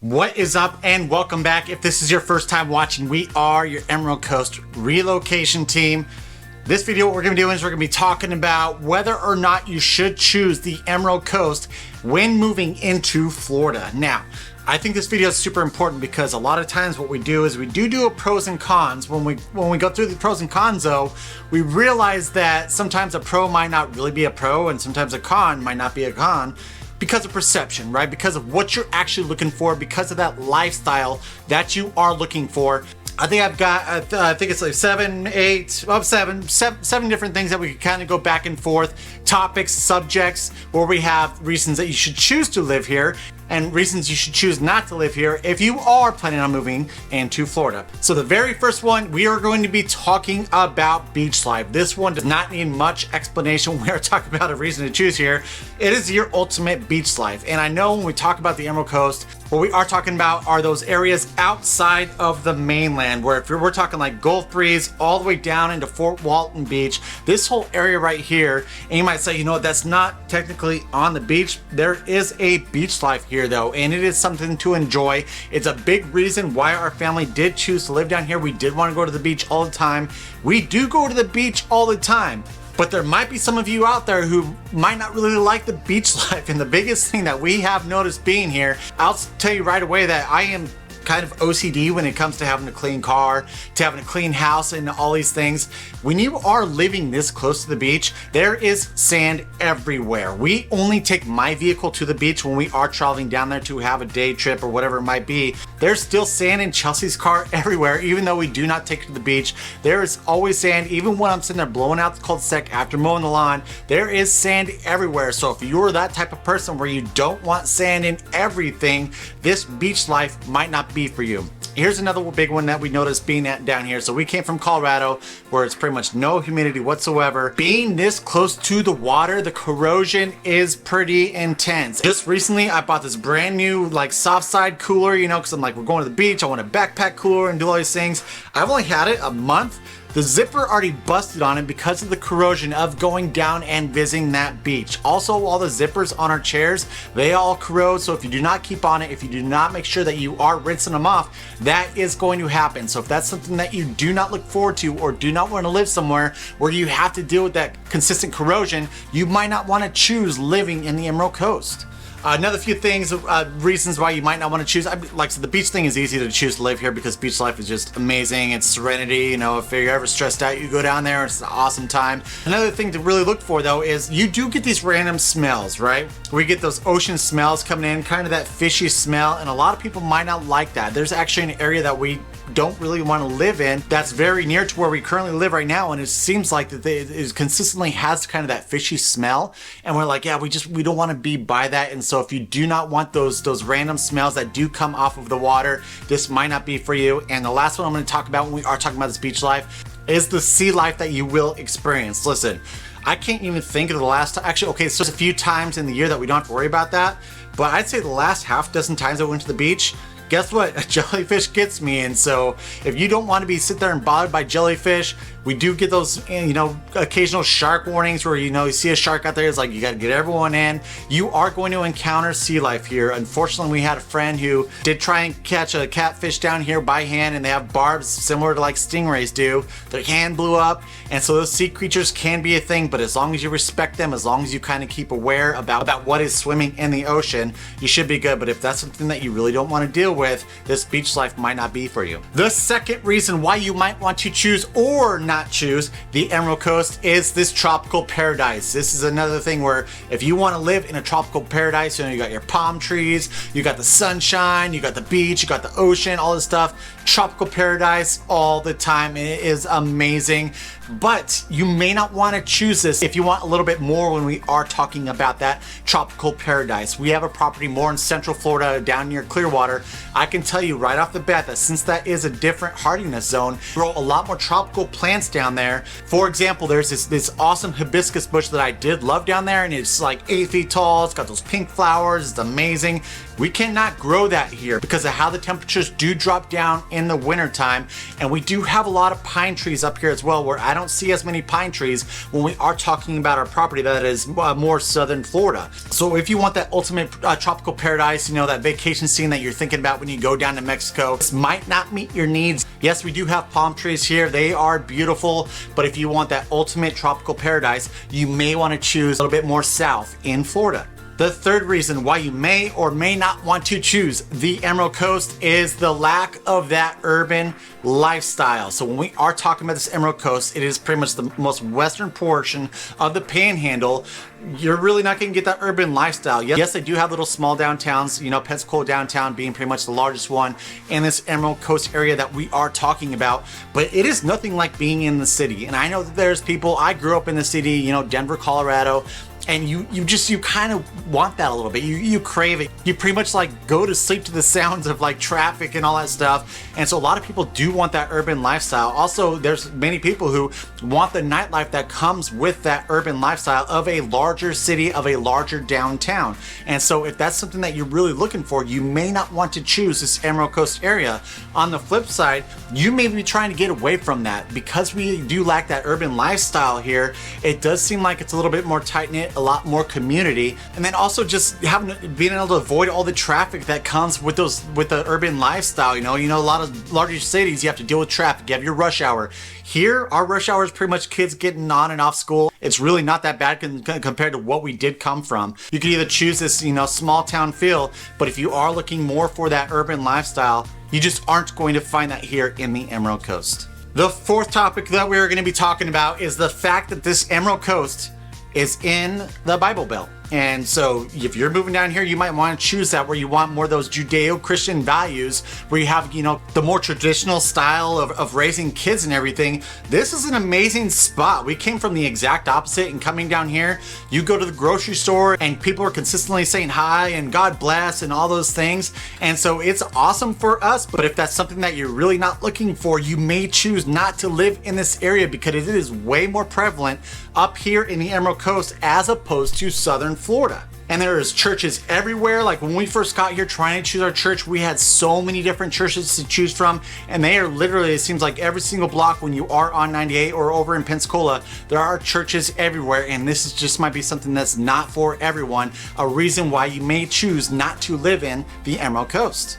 What is up and welcome back. If this is your first time watching, we are your Emerald Coast relocation team. This video, what we're gonna be doing is we're gonna be talking about whether or not you should choose the Emerald Coast when moving into Florida. Now, I think this video is super important because a lot of times what we do is we do a pros and cons. When we go through the pros and cons though, we realize that sometimes a pro might not really be a pro and sometimes a con might not be a con. Because of perception, right? Because of what you're actually looking for, because of that lifestyle that you are looking for. I think I've got, I think it's like seven different things that we can kind of go back and forth. Topics, subjects, where we have reasons that you should choose to live here and reasons you should choose not to live here if you are planning on moving into Florida. So the very first one, we are going to be talking about beach life. This one does not need much explanation. We are talking about a reason to choose here. It is your ultimate beach life. And I know when we talk about the Emerald Coast, what we are talking about are those areas outside of the mainland, where if we're talking like Gulf Breeze all the way down into Fort Walton Beach, this whole area right here, and you might say, you know, that's not technically on the beach. There is a beach life here though, and it is something to enjoy. It's a big reason why our family did choose to live down here. We did want to go to the beach all the time. We do go to the beach all the time. But there might be some of you out there who might not really like the beach life. And the biggest thing that we have noticed being here, I'll tell you right away that I am kind of OCD when it comes to having a clean car, to having a clean house and all these things. When you are living this close to the beach, there is sand everywhere. We only take my vehicle to the beach when we are traveling down there to have a day trip or whatever it might be. There's still sand in Chelsea's car everywhere, even though we do not take it to the beach. There is always sand, even when I'm sitting there blowing out the cul-de-sac after mowing the lawn, there is sand everywhere. So if you're that type of person where you don't want sand in everything, this beach life might not be for you. Here's another big one that we noticed being down here. So we came from Colorado, where it's pretty much no humidity whatsoever. Being this close to the water, the corrosion is pretty intense. Just recently, I bought this brand new like soft side cooler, you know, because I'm like, we're going to the beach. I want a backpack cooler and do all these things. I've only had it a month. The zipper already busted on it because of the corrosion of going down and visiting that beach. Also, all the zippers on our chairs, they all corrode. So if you do not keep on it, if you do not make sure that you are rinsing them off, that is going to happen. So if that's something that you do not look forward to or do not want to live somewhere where you have to deal with that consistent corrosion, you might not want to choose living in the Emerald Coast. Another few things, reasons why you might not want to choose. Like I said, the beach thing is easy to choose to live here because beach life is just amazing. It's serenity. You know, if you're ever stressed out, you go down there. It's an awesome time. Another thing to really look for though is you do get these random smells, right? We get those ocean smells coming in, kind of that fishy smell, and a lot of people might not like that. There's actually an area that we don't really want to live in that's very near to where we currently live right now, and it seems like that it consistently has kind of that fishy smell, and we're like, yeah, we don't want to be by that. And so if you do not want those random smells that do come off of the water, this might not be for you. And the last one I'm going to talk about when we are talking about this beach life is the sea life that you will experience. Listen, I can't even think of the last time. Actually, okay, so there's a few times in the year that we don't have to worry about that, but I'd say the last half dozen times I went to the beach, guess what? A jellyfish gets me. And so if you don't want to be sit there and bothered by jellyfish, we do get those, you know, occasional shark warnings where, you know, you see a shark out there. It's like, you got to get everyone in. You are going to encounter sea life here. Unfortunately, we had a friend who did try and catch a catfish down here by hand, and they have barbs similar to like stingrays do. Their hand blew up. And so those sea creatures can be a thing, but as long as you respect them, as long as you kind of keep aware about what is swimming in the ocean, you should be good. But if that's something that you really don't want to deal with, this beach life might not be for you. The second reason why you might want to choose or not choose the Emerald Coast is this tropical paradise. This is another thing where if you want to live in a tropical paradise, you know, you got your palm trees, you got the sunshine, you got the beach, you got the ocean, all this stuff. Tropical paradise all the time. It is amazing. But you may not want to choose this if you want a little bit more when we are talking about that tropical paradise. We have a property more in Central Florida down near Clearwater. I can tell you right off the bat that since that is a different hardiness zone, grow a lot more tropical plants down there. For example, there's this awesome hibiscus bush that I did love down there, and it's like 8 feet tall. It's got those pink flowers. It's amazing. We cannot grow that here because of how the temperatures do drop down in the wintertime. And we do have a lot of pine trees up here as well, where I don't see as many pine trees when we are talking about our property that is more southern Florida. So if you want that ultimate tropical paradise, you know, that vacation scene that you're thinking about when you go down to Mexico, this might not meet your needs. Yes, we do have palm trees here. They are beautiful, but if you want that ultimate tropical paradise, you may want to choose a little bit more south in Florida. The third reason why you may or may not want to choose the Emerald Coast is the lack of that urban lifestyle. So when we are talking about this Emerald Coast, it is pretty much the most western portion of the Panhandle. You're really not going to get that urban lifestyle. Yes, they do have little small downtowns, you know, Pensacola downtown being pretty much the largest one in this Emerald Coast area that we are talking about, but it is nothing like being in the city. And I know that there's people, I grew up in the city, you know, Denver, Colorado, and you kind of want that a little bit. You crave it. You pretty much like go to sleep to the sounds of like traffic and all that stuff. And so a lot of people do want that urban lifestyle. Also, there's many people who want the nightlife that comes with that urban lifestyle of a larger city, of a larger downtown. And so if that's something that you're really looking for, you may not want to choose this Emerald Coast area. On the flip side, you may be trying to get away from that. Because we do lack that urban lifestyle here, it does seem like it's a little bit more tight-knit, a lot more community, and then also just being able to avoid all the traffic that comes with the urban lifestyle. You know, a lot of larger cities, you have to deal with traffic. You have your rush hour. Here, our rush hour is pretty much kids getting on and off school. It's really not that bad compared to what we did come from. You could either choose this, you know, small town feel, but if you are looking more for that urban lifestyle, you just aren't going to find that here in the Emerald Coast. The fourth topic that we're going to be talking about is the fact that this Emerald Coast is in the Bible Belt. And so if you're moving down here, you might want to choose that where you want more of those Judeo-Christian values, where you have, you know, the more traditional style of raising kids and everything. This is an amazing spot. We came from the exact opposite, and coming down here, you go to the grocery store and people are consistently saying hi and God bless and all those things. And so it's awesome for us, but if that's something that you're really not looking for, you may choose not to live in this area because it is way more prevalent up here in the Emerald Coast as opposed to southern Florida. And there's churches everywhere. Like when we first got here trying to choose our church, we had so many different churches to choose from, and they are literally, it seems like every single block when you are on 98 or over in Pensacola, there are churches everywhere, and this is just might be something that's not for everyone, a reason why you may choose not to live in the Emerald Coast.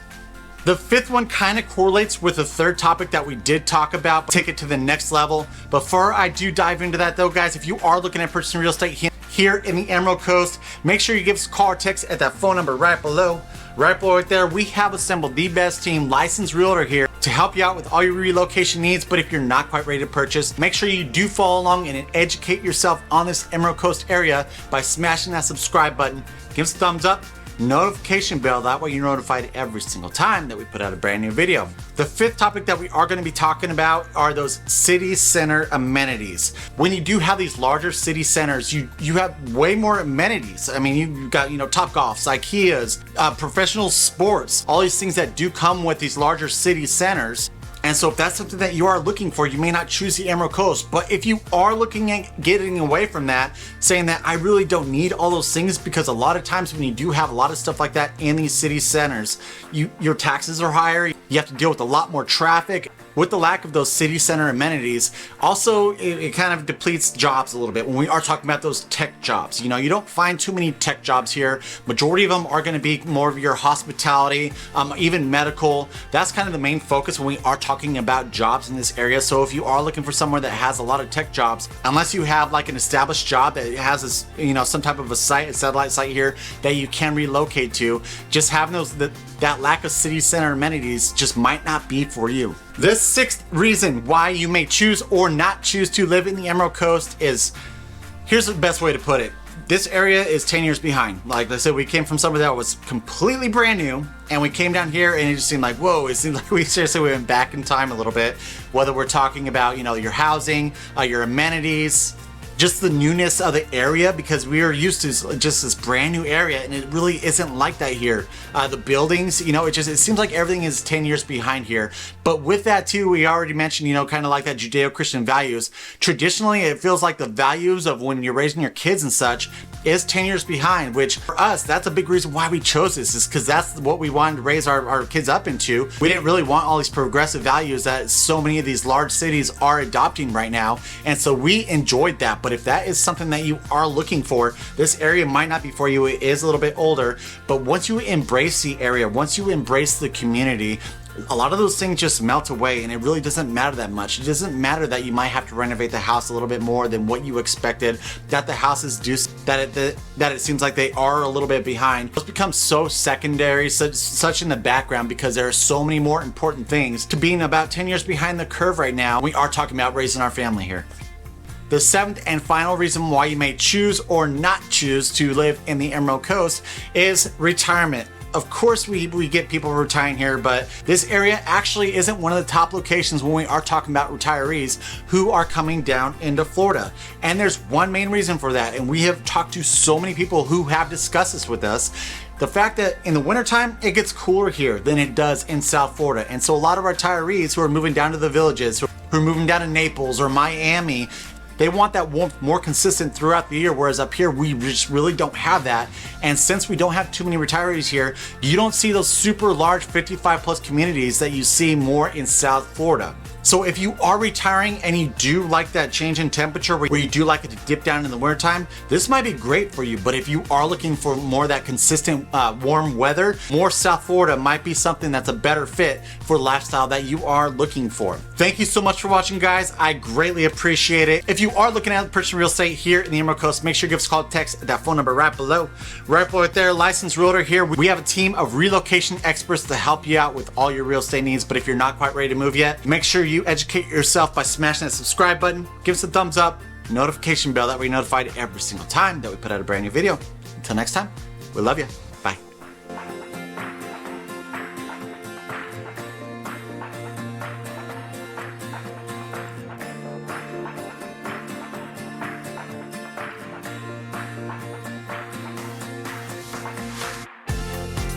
The fifth one kind of correlates with the third topic that we did talk about, take it to the next level. Before I do dive into that though, guys, if you are looking at purchasing real estate here in the Emerald Coast, make sure you give us a call or text at that phone number right below. Right there, we have assembled the best team, licensed realtor here to help you out with all your relocation needs. But if you're not quite ready to purchase, make sure you do follow along and educate yourself on this Emerald Coast area by smashing that subscribe button. Give us a thumbs up, notification bell, that way you're notified every single time that we put out a brand new video. The fifth topic that we are going to be talking about are those city center amenities. When you do have these larger city centers, you have way more amenities. I mean, you've got, you know, Topgolfs, IKEAs, professional sports, all these things that do come with these larger city centers. And so if that's something that you are looking for, you may not choose the Emerald Coast. But if you are looking at getting away from that, saying that I really don't need all those things, because a lot of times when you do have a lot of stuff like that in these city centers, your taxes are higher, you have to deal with a lot more traffic. With the lack of those city center amenities, also it kind of depletes jobs a little bit when we are talking about those tech jobs. You know, you don't find too many tech jobs here. Majority of them are going to be more of your hospitality, even medical. That's kind of the main focus when we are talking about jobs in this area. So if you are looking for somewhere that has a lot of tech jobs, unless you have like an established job that has this, you know, some type of a satellite site here that you can relocate to, just having that lack of city center amenities just might not be for you. The sixth reason why you may choose or not choose to live in the Emerald Coast is, here's the best way to put it. This area is 10 years behind. Like I said, we came from somewhere that was completely brand new, and we came down here and it just seemed like, whoa, it seemed like we seriously went back in time a little bit. Whether we're talking about, you know, your housing, your amenities, just the newness of the area, because we are used to just this brand new area, and it really isn't like that here. The buildings, you know, it seems like everything is 10 years behind here. But with that too, we already mentioned, you know, kind of like that Judeo-Christian values. Traditionally, it feels like the values of when you're raising your kids and such is 10 years behind, which for us, that's a big reason why we chose this, is because that's what we wanted to raise our kids up into. We didn't really want all these progressive values that so many of these large cities are adopting right now. And so we enjoyed that. But if that is something that you are looking for, this area might not be for you. It is a little bit older, but once you embrace the area, once you embrace the community, a lot of those things just melt away, and it really doesn't matter that much. It doesn't matter that you might have to renovate the house a little bit more than what you expected, that the houses do, that it seems like they are a little bit behind. Those become so secondary, such in the background, because there are so many more important things to being about 10 years behind the curve right now. We are talking about raising our family here. The seventh and final reason why you may choose or not choose to live in the Emerald Coast is retirement. Of course, we get people retiring here, but this area actually isn't one of the top locations when we are talking about retirees who are coming down into Florida. And there's one main reason for that, and we have talked to so many people who have discussed this with us. The fact that in the wintertime, it gets cooler here than it does in South Florida. And so a lot of retirees who are moving down to the villages, who are moving down to Naples or Miami, they want that warmth more consistent throughout the year, whereas up here, we just really don't have that. And since we don't have too many retirees here, you don't see those super large 55 plus communities that you see more in South Florida. So if you are retiring and you do like that change in temperature, where you do like it to dip down in the wintertime, this might be great for you. But if you are looking for more of that consistent warm weather, more South Florida might be something that's a better fit for the lifestyle that you are looking for. Thank you so much for watching, guys. I greatly appreciate it. If you are looking at purchasing real estate here in the Emerald Coast, make sure you give us a call, text at that phone number right below. Right there, licensed realtor here. We have a team of relocation experts to help you out with all your real estate needs. But if you're not quite ready to move yet, make sure you educate yourself by smashing that subscribe button, give us a thumbs up, notification bell, that way you're notified every single time that we put out a brand new video. Until next time, we love you.